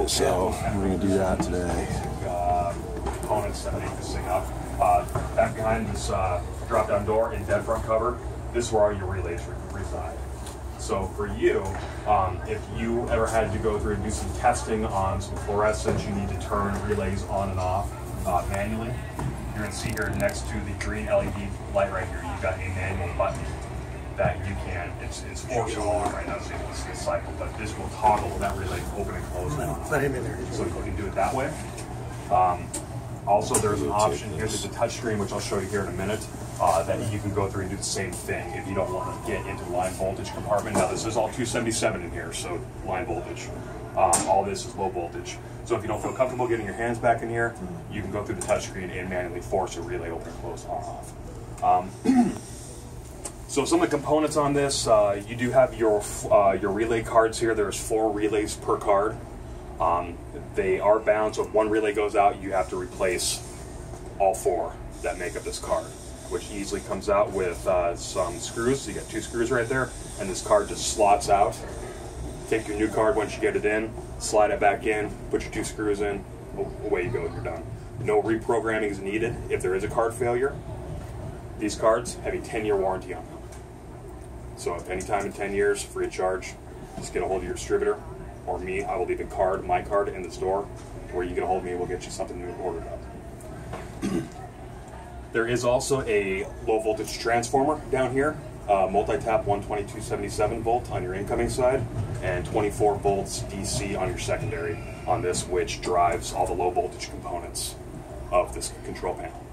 So we're going to do that today. Components that make this thing up. Back behind this drop-down door and dead front cover, this is where all your relays reside. So for you, if you ever had to go through and do some testing on some fluorescents, you need to turn relays on and off manually. You're going to see here next to the green LED light right here, you've got a manual button that you can, it's functional on right now, so you can see a cycle, but this will toggle that relay open and close now. Let him in there. So you can do it that way. Also, there's an option here, there's a touch screen, which I'll show you here in a minute, that you can go through and do the same thing if you don't want to get into the line voltage compartment. Now, this is all 277 in here, so line voltage. All this is low voltage. So if you don't feel comfortable getting your hands back in here, you can go through the touch screen and manually force a relay open and close on and off. So some of the components on this, you do have your relay cards here. There's 4 relays per card. They are bound, so if one relay goes out, you have to replace all 4 that make up this card, which easily comes out with some screws. So you got 2 screws right there, and this card just slots out. Take your new card once you get it in, slide it back in, put your 2 screws in, away you go, you're done. No reprogramming is needed if there is a card failure. These cards have a 10-year warranty on them. So if any time in 10 years, free of charge, just get a hold of your distributor or me. I will leave my card in the store where you get a hold of me. We'll get you something new ordered up. There is also a low voltage transformer down here, multi-tap 12277 volt on your incoming side and 24 volts DC on your secondary on this, which drives all the low voltage components of this control panel.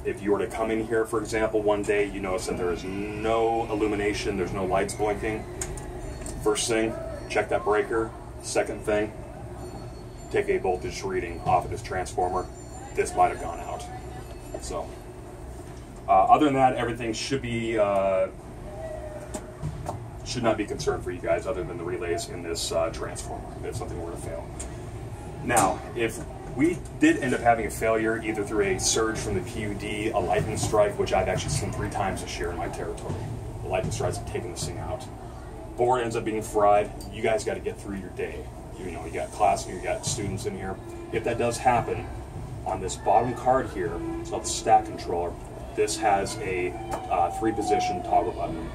If you were to come in here, for example, one day, you notice that there is no illumination, there's no lights blinking. First thing, check that breaker. Second thing, take a voltage reading off of this transformer. This might have gone out. So, other than that, everything should not be concerned for you guys, other than the relays in this transformer, if something were to fail. Now, if we did end up having a failure either through a surge from the PUD, a lightning strike, which I've actually seen 3 times this year in my territory. The lightning strikes have taken this thing out. Board ends up being fried. You guys got to get through your day. You know, you got class, you got students in here. If that does happen, on this bottom card here, it's called the stack controller. This has a 3-position toggle button.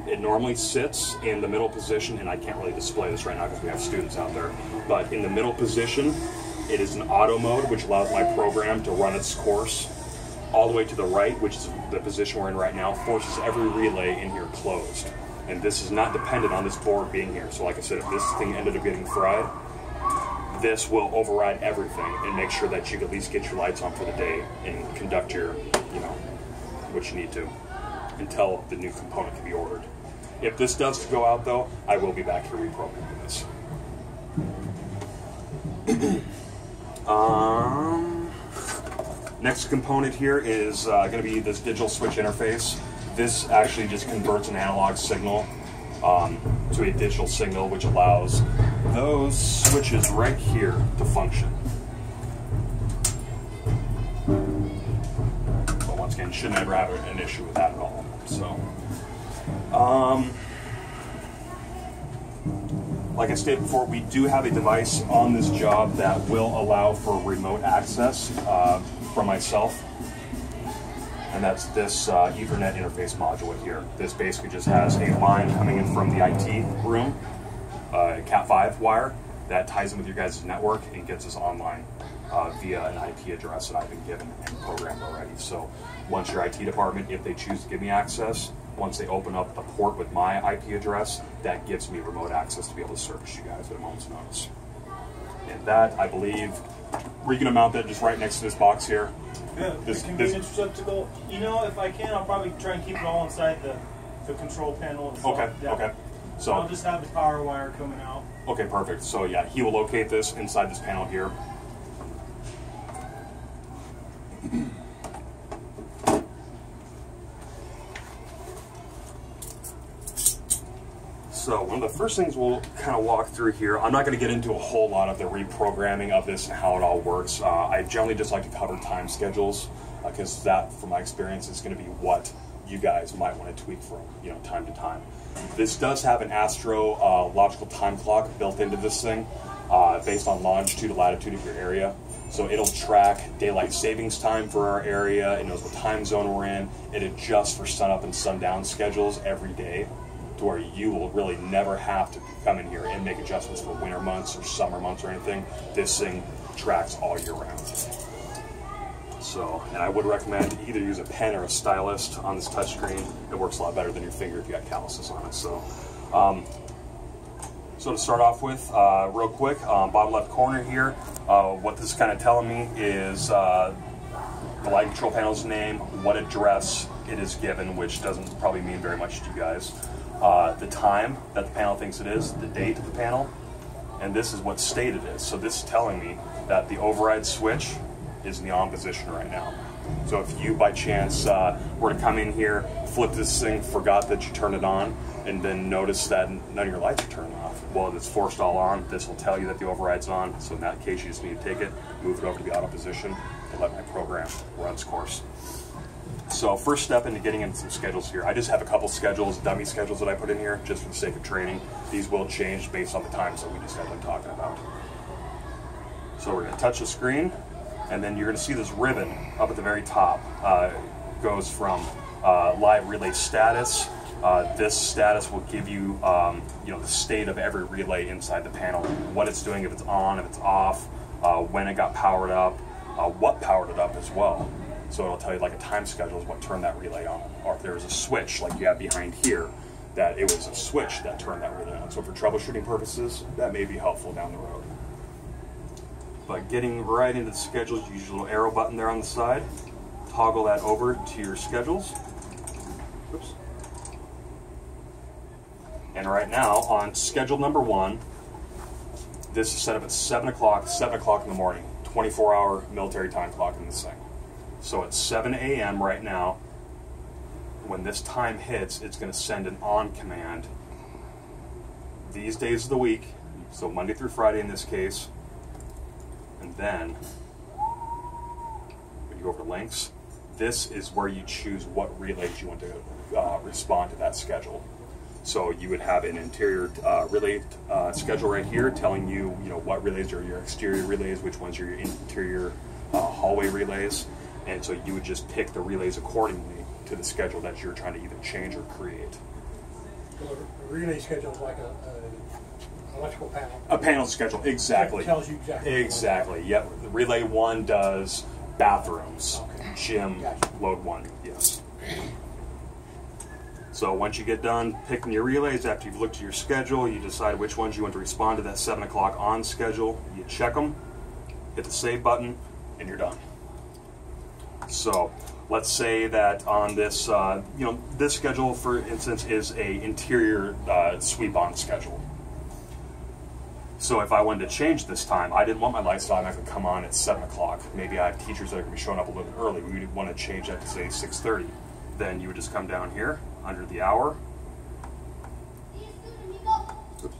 It normally sits in the middle position, and I can't really display this right now because we have students out there, but in the middle position, it is an auto mode, which allows my program to run its course. All the way to the right, which is the position we're in right now, forces every relay in here closed. And this is not dependent on this board being here. So like I said, if this thing ended up getting fried, this will override everything and make sure that you can at least get your lights on for the day and conduct your, what you need to until the new component can be ordered. If this does go out, though, I will be back here reprogramming this. Next component here is going to be this digital switch interface. This actually just converts an analog signal to a digital signal, which allows those switches right here to function. But once again, should never have an issue with that at all. So, like I stated before, we do have a device on this job that will allow for remote access from myself, and that's this Ethernet interface module here. This basically just has a line coming in from the IT room, Cat5 wire, that ties in with your guys' network and gets us online via an IP address that I've been given and programmed already. So once your IT department, if they choose to give me access, once they open up a port with my IP address, that gives me remote access to be able to service you guys at a moment's notice. And that, I believe, we're going to mount that just right next to this box here. Yeah, the convenience receptacle. You know, if I can, I'll probably try and keep it all inside the control panel itself. Okay, yeah. okay. So I'll just have the power wire coming out. Okay, perfect. So yeah, he will locate this inside this panel here. So one of the first things we'll kind of walk through here, I'm not going to get into a whole lot of the reprogramming of this and how it all works. I generally just like to cover time schedules because that, from my experience, is going to be what you guys might want to tweak from time to time. This does have an astrological time clock built into this thing, based on longitude and latitude of your area. So it'll track daylight savings time for our area. It knows what time zone we're in. It adjusts for sun up and sundown schedules every day, to where you will really never have to come in here and make adjustments for winter months or summer months or anything. This thing tracks all year round. So, and I would recommend either use a pen or a stylus on this touchscreen. It works a lot better than your finger if you got calluses on it. So, so to start off with, real quick, bottom left corner here, what this is kind of telling me is the lighting control panel's name, what address it is given, which doesn't probably mean very much to you guys, the time that the panel thinks it is, the date of the panel, and this is what state it is. So this is telling me that the override switch is in the on position right now. So if you by chance were to come in here, flip this thing, forgot that you turned it on, and then notice that none of your lights are turned off, well, it's forced all on, this will tell you that the override's on. So in that case, you just need to take it, move it over to the auto position, and let my program run its course. So first step into getting into some schedules here. I just have a couple schedules, dummy schedules that I put in here just for the sake of training. These will change based on the times that we just got done talking about. So we're going to touch the screen, and then you're going to see this ribbon up at the very top. Goes from live relay status. This status will give you, the state of every relay inside the panel, what it's doing, if it's on, if it's off, when it got powered up, what powered it up as well. So it'll tell you like a time schedule is what turned that relay on, or if there was a switch like you have behind here, that it was a switch that turned that relay on. So for troubleshooting purposes, that may be helpful down the road. But getting right into the schedules, you use a little arrow button there on the side. Toggle that over to your schedules. Oops. And right now, on schedule number 1, this is set up at 7 o'clock in the morning, 24-hour military time clock in this thing. So at 7 a.m. right now, when this time hits, it's going to send an on command these days of the week, so Monday through Friday in this case. And then, when you go over to links, this is where you choose what relays you want to respond to that schedule. So you would have an interior relay schedule right here telling you, what relays are your exterior relays, which ones are your interior hallway relays. And so you would just pick the relays accordingly to the schedule that you're trying to either change or create. So a relay schedule is like an electrical panel. A panel schedule, exactly. It tells you exactly. Exactly, yep. The relay 1 does bathrooms, okay. Gym, Gotcha. Load 1, yes. So once you get done picking your relays, after you've looked at your schedule, you decide which ones you want to respond to that 7 o'clock on schedule. You check them, hit the save button, and you're done. So let's say that on this, this schedule, for instance, is a interior sweep on schedule. So if I wanted to change this time, I didn't want my lights to automatically come on at 7 o'clock. Maybe I have teachers that are going to be showing up a little bit early. We would want to change that to say 6:30. Then you would just come down here under the hour. Oops.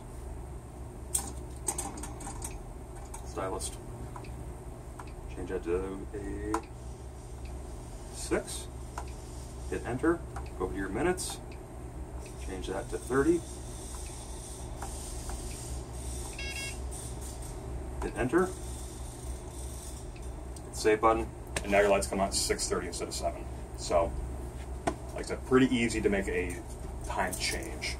Stylist. Change that to a 6. Hit enter. Go over to your minutes. Change that to 30. Hit enter. Hit the save button, and now your lights come on at 6:30 instead of 7. So, like I said, pretty easy to make a time change.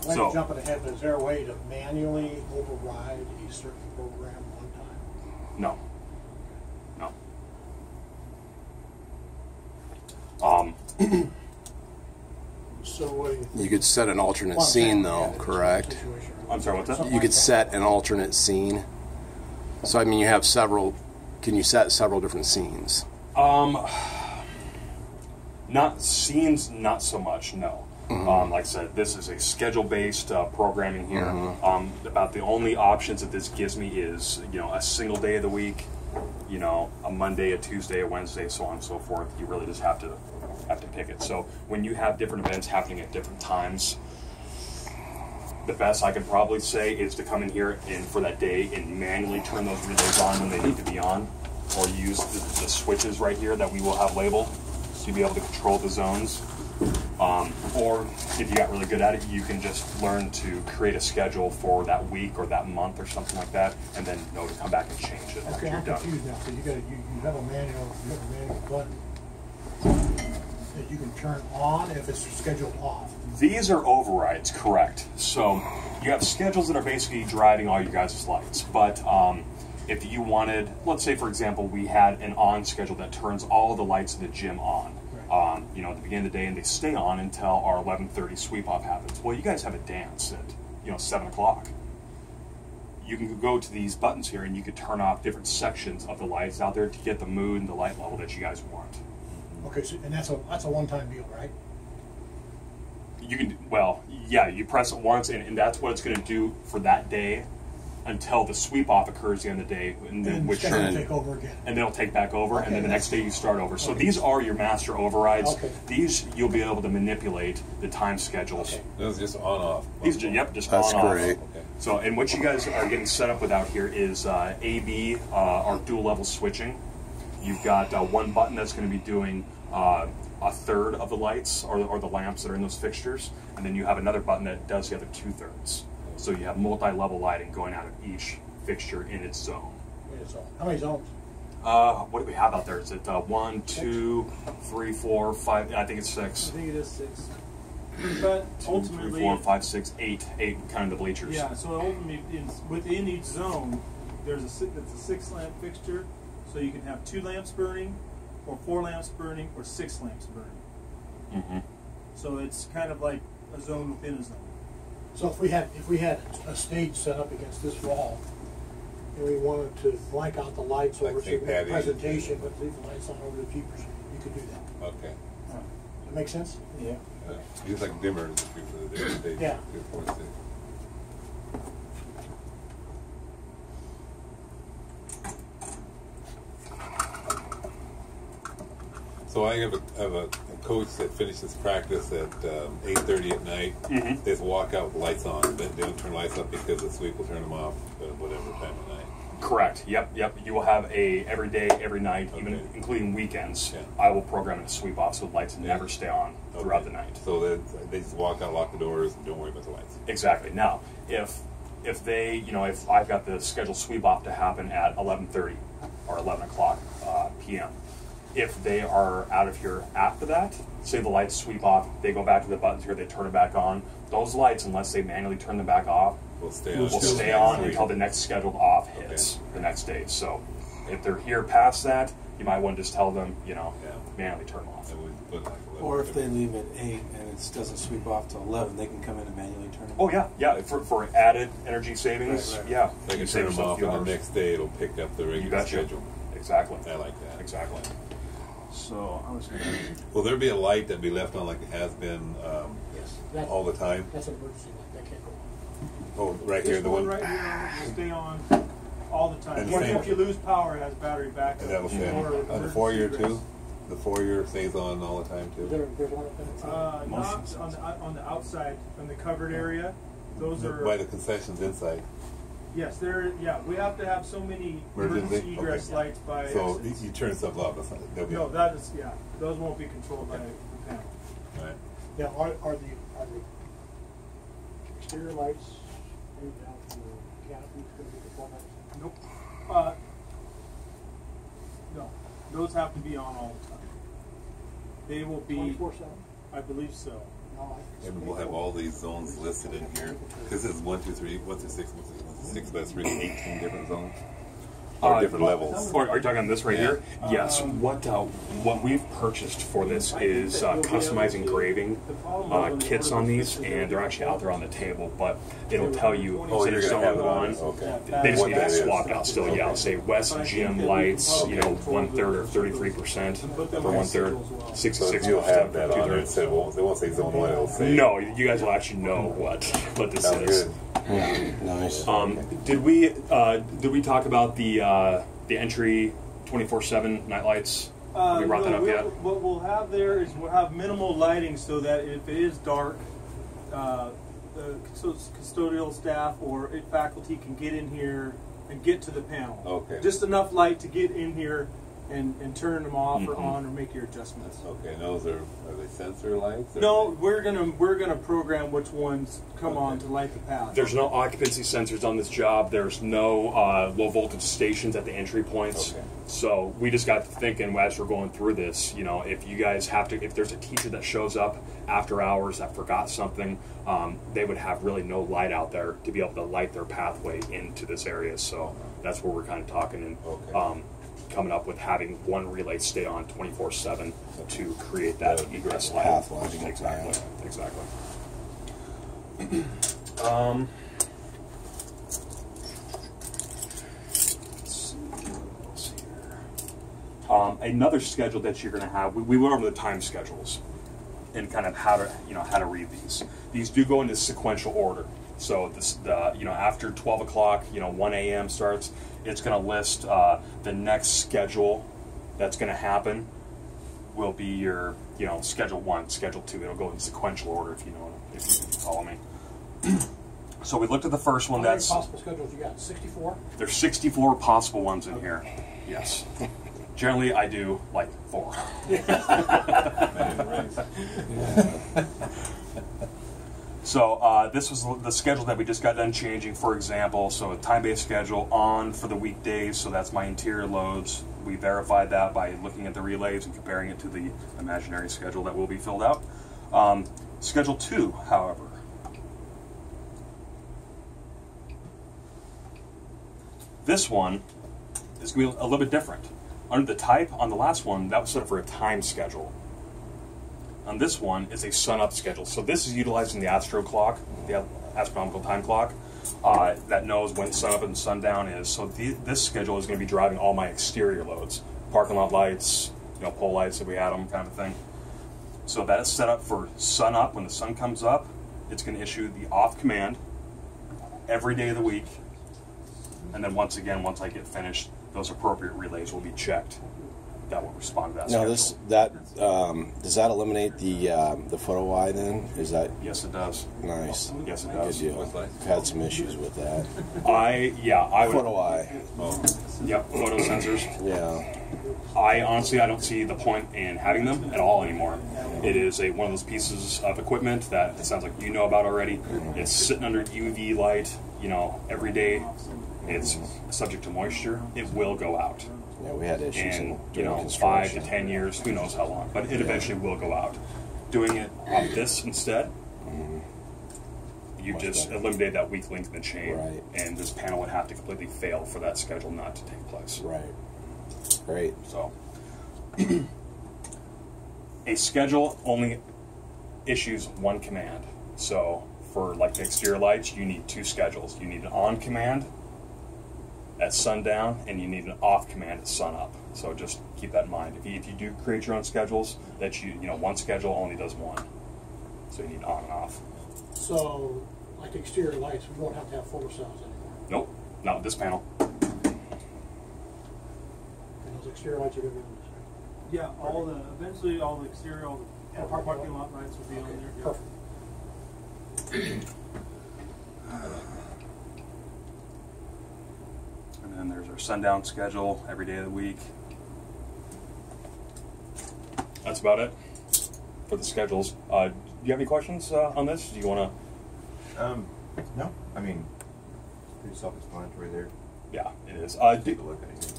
I might be jumping ahead, but is there a way to manually override a certain program one time? No. So You could set an alternate scene, though, correct? I'm sorry, what's that? You could set an alternate scene. So, I mean, you have several. Can you set several different scenes? Not scenes, not so much, no. Mm-hmm. Like I said, this is a schedule-based programming here. Mm-hmm. About the only options that this gives me is, a single day of the week, a Monday, a Tuesday, a Wednesday, so on and so forth. You really just have to pick it. So when you have different events happening at different times, the best I can probably say is to come in here and for that day and manually turn those relays on when they need to be on, or use the switches right here that we will have labeled, so you'll be able to control the zones. Or if you got really good at it, you can just learn to create a schedule for that week or that month or something like that, and then know to come back and change it after Okay, you're I'm done. confused now. So you have a manual button that you can turn on if it's scheduled off. These are overrides, correct. So you have schedules that are basically driving all your guys' lights. But if you wanted, let's say for example, we had an on schedule that turns all the lights in the gym on. You know, at the beginning of the day, and they stay on until our 11:30 sweep off happens. Well, you guys have a dance at 7 o'clock. You can go to these buttons here, and you could turn off different sections of the lights out there to get the mood and the light level that you guys want. Okay, so, and that's a one-time deal, right? You can, well, yeah, you press it once, and that's what it's going to do for that day until the sweep off occurs the end of the day, and then it's going to take over again. and then it'll take back over, Okay, and then the next day you start over. So these are your master overrides. Okay. These you'll be able to manipulate the time schedules. Okay. Those just on off. These, yep, just That's on great. off. Okay. So, and what you guys are getting set up with out here is AB, our dual level switching. You've got one button that's going to be doing a third of the lights or the lamps that are in those fixtures, and then you have another button that does the other 2/3. So you have multi-level lighting going out of each fixture in its zone. How many zones? What do we have out there? Is it 1, 2, 3, 4, 5? I think it's 6. I think it is 6. But 2, 3, ultimately, 4, 5, 6, 8. 8 kind of the bleachers. yeah. So ultimately, within each zone, there's it's a 6-lamp fixture, so you can have 2 lamps burning, or 4 lamps burning, or 6 lamps burning. Mm-hmm. So it's kind of like a zone within a zone. So if we had a stage set up against this wall, and we wanted to blank out the lights Like over to St. the Patty's. presentation, but leave the lights on over the Jeepers, you could do that. Okay. Does that make sense? Yeah. Just like dimmers for the different stages. Yeah. Good point, too. So I have a coach that finishes practice at 8:30 at night. Mhm. They just walk out with lights on. They don't turn lights up because the sweep will turn them off at whatever time of night. Correct. Yep. You will have a every day, every night, even Okay. including weekends. Yeah. I will program it to sweep off so the lights Yeah. never stay on throughout Okay. the night. So they just walk out, lock the doors, and don't worry about the lights. Exactly. Now, if they, if I've got the scheduled sweep off to happen at 11:30 or 11 o'clock p.m., if they are out of here after that, say the lights sweep off, they go back to the buttons here, they turn it back on. Those lights, unless they manually turn them back off, We'll stay on. will until stay on three. until the next scheduled off hits the next day. So if they're here past that, you might want to just tell them, manually turn them off. And we put like 11. Or if they leave at 8 and it doesn't sweep off till 11, they can come in and manually turn them. Oh yeah. For added energy savings, Right. yeah. They you can save turn them yourself a off, few and hours. the next day it'll pick up the You regular betcha. schedule. Exactly. I like that. Exactly. So I was going Will there be a light that be left on like it has been Yes. all the time? That's an emergency light, that can't go on. Oh, right here, This the one one. right here will stay on all the time. And Even same- if you lose power, it has battery backup. And that will stay Or on the emergency foyer egress. too. The foyer stays on all the time too. There's one up in the Not on the outside, on the covered area. Those are By the concessions inside. yes. We have to have so many emergency egress Okay. lights by. So exits. you turn stuff off. They'll be No, on. that is Those won't be controlled by Okay. the panel. Right. Now, are the exterior lights maybe down to the canopies going to be controlled by the same? Nope. No, those have to be on all the time. They will be. 24/7? I believe so. No, And we'll have all these zones listed in here. Because this is 1, 2, 3, 1 through 6, 1 through 6, but it's really 18 different zones. Or different levels. Or are you talking on this right here? Yes. What we've purchased for this is customized engraving kits on these, and they're actually out there on the table. But it'll tell you Oh, you're instead of going to have zone it on. one. Okay. They just What need to that is. swap it out still. Yeah, I'll say West Gym lights, 1/3 or 33% for 1/3, So 66%. you'll have that on there. 2/3. Instead, they won't say zone 1, it'll say. No, you guys will actually know what this Sounds is. good. Nice. Did we talk about the entry 24/7 night lights? Have we brought that up yet? What we'll have there is we'll have minimal lighting so that if it is dark, the custodial staff or faculty can get in here and get to the panel. Okay. Just enough light to get in here and turn them off or on or make your adjustments. Okay, and those are they sensor lights? Or No, we're gonna program which ones come on to light the path. There's no occupancy sensors on this job. There's no low voltage stations at the entry points. Okay. So we just got to thinking as we're going through this, you know, if you guys have to, if there's a teacher that shows up after hours that forgot something, they would have really no light out there to be able to light their pathway into this area. So that's where we're kind of talking and Okay. coming up with having one relay stay on 24/7 to create that egress light. Path lighting, Exactly. yeah. Exactly. Another schedule that you're going to have, we went over the time schedules and kind of how to read these. These do go into sequential order. So after 12 o'clock, 1 a.m. starts, it's going to list the next schedule that's going to happen will be your, schedule 1, schedule 2. It'll go in sequential order if you follow me. So we looked at the first one. How many That's possible schedules you got? 64? there's 64 possible ones in here. Yes. Generally, I do like 4. So this was the schedule that we just got done changing. For example, so a time-based schedule on for the weekdays. So that's my interior loads. We verified that by looking at the relays and comparing it to the imaginary schedule that will be filled out. Schedule 2, however. This one is going to be a little bit different. Under the type, on the last one, that was set up for a time schedule. On this one, it's a sun-up schedule. So this is utilizing the astro clock, the astronomical time clock, that knows when sun-up and sundown is. So this schedule is going to be driving all my exterior loads. Parking lot lights, pole lights if we had them, kind of thing. So that is set up for sun-up. When the sun comes up, it's going to issue the off command every day of the week. And then once I get finished, those appropriate relays will be checked. That will respond to that Now, schedule. does that eliminate the photo eye then? Is that Yes, it does. nice? Yes, it Good does. deal. I've had some issues with that. I would. Photo eye. Yep, photo sensors. Yeah. I honestly don't see the point in having them at all anymore. It is one of those pieces of equipment that it sounds like you know about already. It's sitting under UV light, every day. It's subject to moisture. It will go out. Yeah, we had issues In during 5 to construction. 10 years, who knows how long, but it eventually will go out. Doing it on this instead, you Much just better. eliminate that weak link in the chain, Right. and this panel would have to completely fail for that schedule not to take place. Right. Great. So, a schedule only issues one command. So, for like the exterior lights, you need 2 schedules. You need an on command at sundown, and you need an off command at sunup. So just keep that in mind. If you do create your own schedules, that one schedule only does one. So you need on and off. So, like exterior lights, we won't have to have photo cells anymore. Nope, not with this panel. And those exterior lights are going to be on this, right? Yeah, eventually all the exterior, all the parking lot lights will be on there. Yeah. Perfect. And then there's our sundown schedule every day of the week. That's about it for the schedules. Do you have any questions on this? Do you want to? No, I mean, pretty self-explanatory there. Yeah, it is. Take a look at it.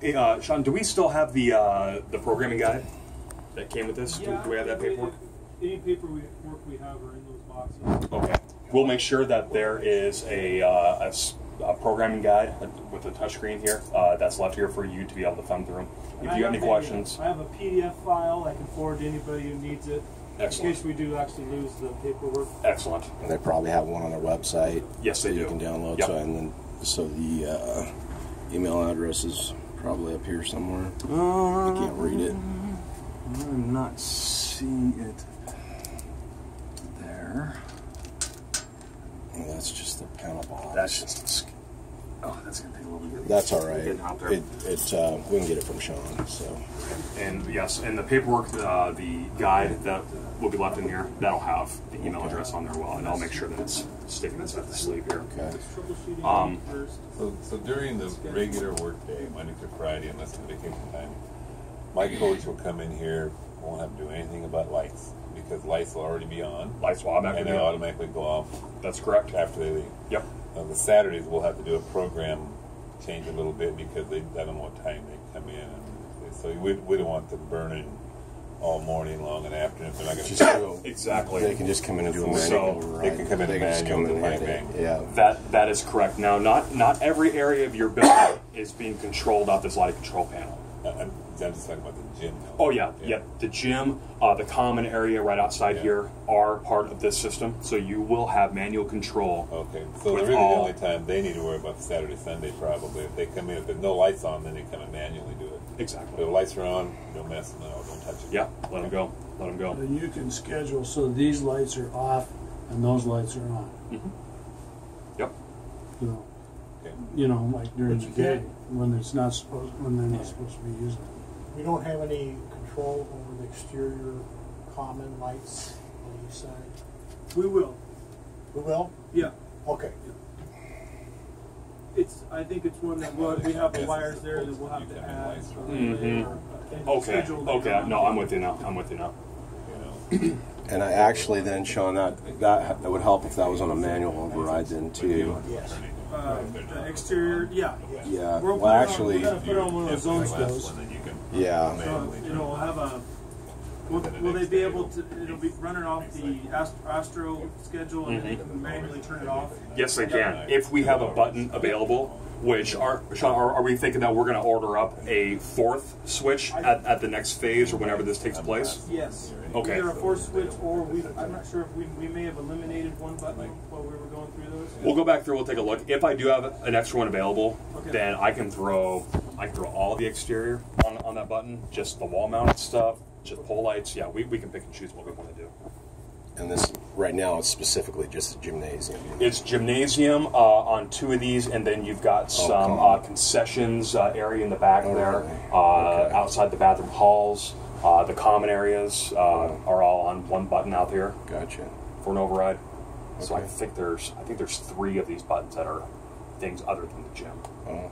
Hey, Sean, do we still have the programming guide that came with this? Do we have that paperwork? Any paperwork we have are in those boxes. Okay. We'll make sure that there is a programming guide with a touchscreen here that's left here for you to be able to thumb through. If you have any questions, I have a PDF file I can forward to anybody who needs it. Excellent. In case we do actually lose the paperwork. excellent. They probably have one on their website. Yes, they that do. You can download. Yep. So the email address is probably up here somewhere. I can't read it. I'm not seeing it there. Well, that's just the panel box. That's just. That's gonna take a little bit. That's all right. Getting out there. We can get it from Sean. So And yes, and the paperwork, the guide that will be left in here, that'll have the email address on there as well, and I'll make sure that it's sticking inside the sleeve here. Okay. Troubleshooting first. So during the regular work day, Monday through Friday, unless it's vacation time, my coach will come in here, won't have to do anything about lights, because lights will already be on. Lights will automatically and they be on. automatically go off. That's correct. After they leave. Yep. The Saturdays we'll have to do a program change a little bit because I don't know what time they come in. And so we don't want them burning all morning long and afternoon. They're not going Just to go. Exactly. They can just come in and do a So, manual they override. can come in They and can just manual, come in and bang, hit it. bang. Yeah. That is correct. Now, not every area of your building is being controlled off this lighting control panel. I'm just talking about the gym now. Oh yeah, yep. The gym, the common area right outside here are part of this system, so you will have manual control. Okay, so With really all- the only time they need to worry about Saturday, Sunday probably. If they come in, if there's no lights on, then they come and manually do it. If Exactly. the lights are on, don't mess them out, don't touch it. Yeah, let them go. Let them go. And you can schedule so these lights are off and those lights are on. Yep. So, Okay. you know, like during But the you day can't- when they're not supposed to be using it. We don't have any control over the exterior common lights on the east side. We will. We will? Yeah. Okay. I think it's one that we have the wires there that we'll have to add. Okay. Okay. No, I'm with you now. I'm with you now. You know, And I actually then, Sean, that would help if that was on a manual override then too. Yes. The exterior, yeah. Yeah. We're Well, actually, gonna put it on one of those zone last schools. one, then you can yeah. We'll have a. Will they be able to? It'll be running off the Astro schedule, and then they can manually turn it off. Yes, they can. If we have a button available, which Sean, are we thinking that we're going to order up a fourth switch at the next phase or whenever this takes place? Yes. Okay. Either a force switch, or I'm not sure if we may have eliminated one button while we were going through those. We'll go back through. We'll take a look. If I do have an extra one available, Okay. then I can throw all the exterior on that button, just the wall mounted stuff, just pole lights. Yeah, we can pick and choose what we want to do. And this right now it's specifically just a gymnasium. It's gymnasium on two of these, and then you've got some concessions area in the back there, really? Okay. outside the bathroom halls. The common areas are all on one button out here Gotcha. for an override. So I Okay. think there's 3 of these buttons that are things other than the gym. Oh.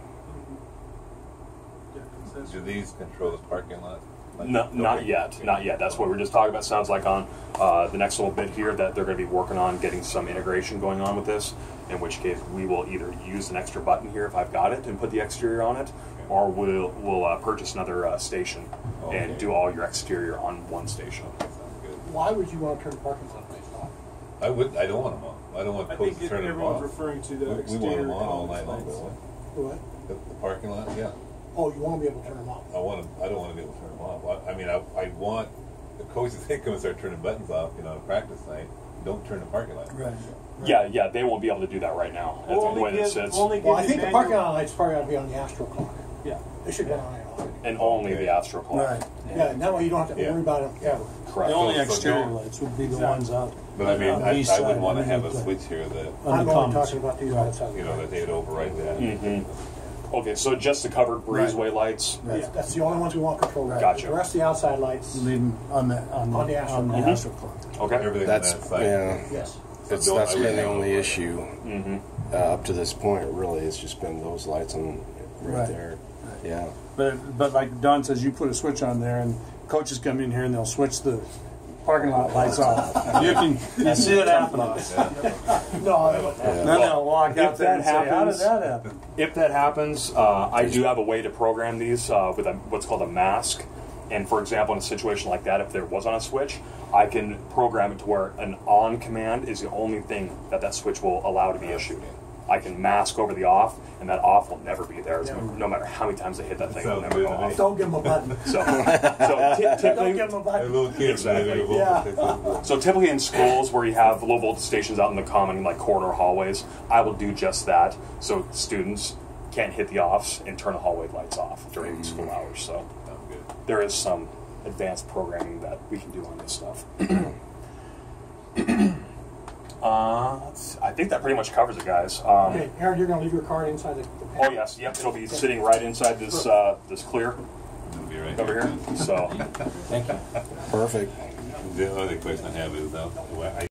Do these control the parking lot? No, not yet. Not yet. That's what we're just talking about. Sounds like on the next little bit here that they're going to be working on getting some integration going on with this, in which case we will either use an extra button here if I've got it and put the exterior on it, or we'll purchase another station and do all your exterior on one station. Sounds good. Why would you want to turn the parking lot lights off? I don't want them on. I don't want I coach think to turn them everyone's off. referring to the We want exterior them on all common night long, lights. don't we? What? The parking lot, yeah. Oh, you want to be able to turn them off? I don't want to be able to turn them off. I mean, I want the coaches to come and start turning buttons off, on a practice night. Don't turn the parking lot. Right. Yeah, they won't be able to do that right now. That's the way it sits. Well, I think the parking lot lights probably ought to be on the Astro clock. Yeah. They should run on and off. And only the Astro clock. Right. Yeah, and that way you don't have to Yeah. worry about them ever. Correct. The only So exterior don't- lights would be the Exactly. ones out But I mean, on the I east would side want to have a underneath switch here that, on I'm the only commons. talking about these lights out that they'd override that. Okay, so just the covered breezeway lights. Right. That's the only ones we want control. Right. Gotcha. The rest of the outside lights, Leave them on the On the Astro clock. Astro clock. Okay. Everything That's on that side. yes. That's don't- I been wouldn't the have only override. issue up to this point. Really, it's just been those lights on right Right. there. Yeah. But like Don says, you put a switch on there, and coaches come in here and they'll switch the parking lot lights off. You see it happening. No, Then they'll walk out if there and that say, "How did happens- that happen?" If that happens, I do have a way to program these with what's called a mask. And for example, in a situation like that, if there was on a switch, I can program it to where an on command is the only thing that switch will allow to be issued. I can mask over the off, and that off will never be there. No matter how many times they hit that thing, it'll Sounds never good go to me. off. don't give them a button. So Don't typically, give them a A button. little kid, Exactly. Yeah. So typically in schools where you have low voltage stations out in the common like corridor hallways, I will do just that. So students can't hit the offs and turn the hallway lights off during school hours. So Sounds good. there is some advanced programming that we can do on this stuff. I think that pretty much covers it, guys. Okay, Aaron, you're going to leave your card inside the Oh yes, yep, it'll be sitting right inside this this clear It'll be right over here. So. Perfect. The other question I have is,